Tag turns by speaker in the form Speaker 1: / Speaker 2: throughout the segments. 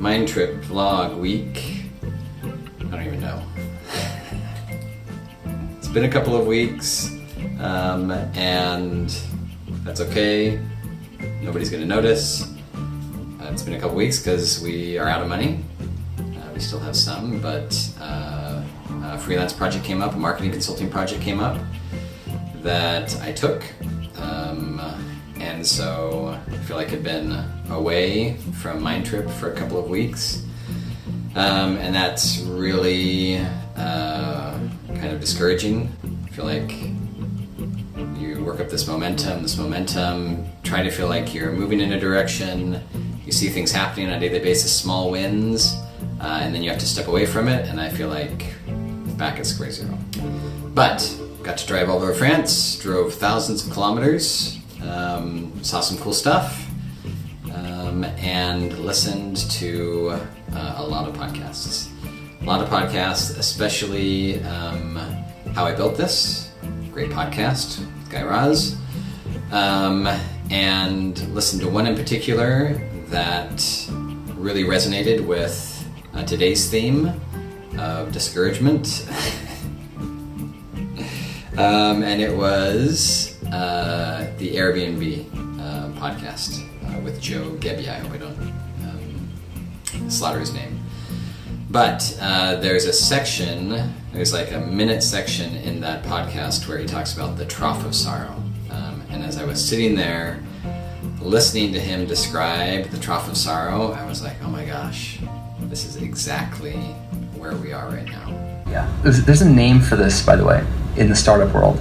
Speaker 1: MindTrip vlog week. I don't even know. It's been a couple of weeks, and that's okay. Nobody's gonna notice. It's been a couple weeks because we are out of money. We still have some, but a freelance project came up, a marketing consulting project came up that I took. And so I feel like I've been away from MindTrip for a couple of weeks. And that's really kind of discouraging. I feel like you work up this momentum, try to feel like you're moving in a direction. You see things happening on a daily basis, small wins, and then you have to step away from it, and I feel like back at square zero. But got to drive all over France, drove thousands of kilometers, saw some cool stuff, and listened to a lot of podcasts. Especially How I Built This, great podcast, Guy Raz, and listened to one in particular that really resonated with today's theme of discouragement. And it was the Airbnb podcast with Joe Gebbia. I hope I don't slaughter his name. But there's like a minute section in that podcast where he talks about the Trough of Sorrow. And as I was sitting there listening to him describe the Trough of Sorrow, I was like, oh my gosh, this is exactly where we are right now.
Speaker 2: Yeah, there's a name for this, by the way, in the startup world.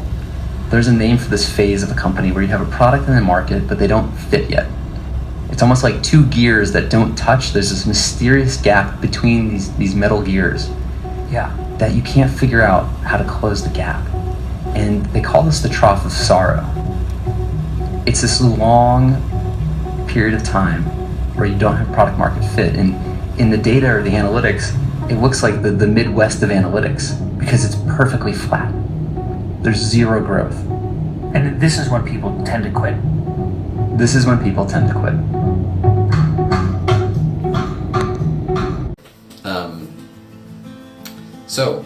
Speaker 2: There's a name for this phase of a company where you have a product in the market, but they don't fit yet. It's almost like two gears that don't touch. There's this mysterious gap between these metal gears. Yeah, that you can't figure out how to close the gap. And they call this the Trough of Sorrow. It's this long period of time where you don't have product market fit. And in the data or the analytics, it looks like the Midwest of analytics because it's perfectly flat. There's zero growth.
Speaker 3: And this is when people tend to quit.
Speaker 1: So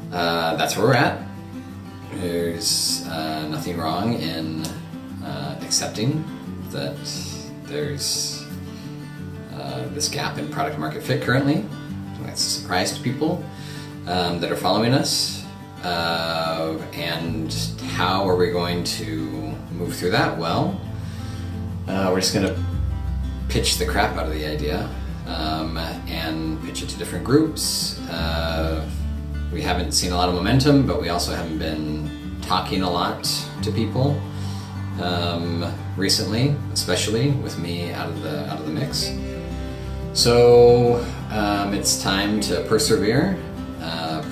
Speaker 1: that's where we're at. There's nothing wrong in accepting that there's this gap in product market fit currently. That's a surprise to people that are following us. And how are we going to move through that? Well, we're just going to pitch the crap out of the idea and pitch it to different groups. We haven't seen a lot of momentum, but we also haven't been talking a lot to people recently, especially with me out of the mix. So it's time to persevere,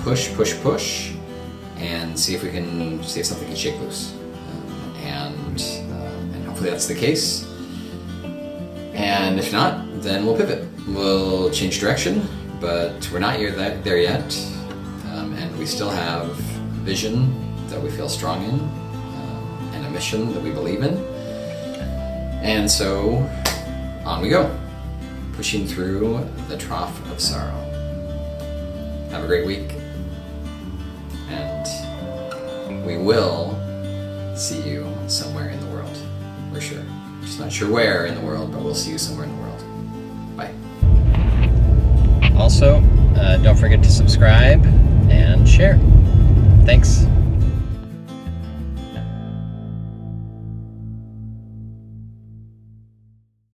Speaker 1: push, and see if something can shake loose, and hopefully that's the case. And if not, then we'll pivot. We'll change direction, but we're not there yet, and we still have a vision that we feel strong in, and a mission that we believe in. And so on we go, pushing through the Trough of Sorrow. Have a great week, and we will see you somewhere in the world. We're sure. Just not sure where in the world, but we'll see you somewhere in the world. Bye. Also, don't forget to subscribe and share. Thanks.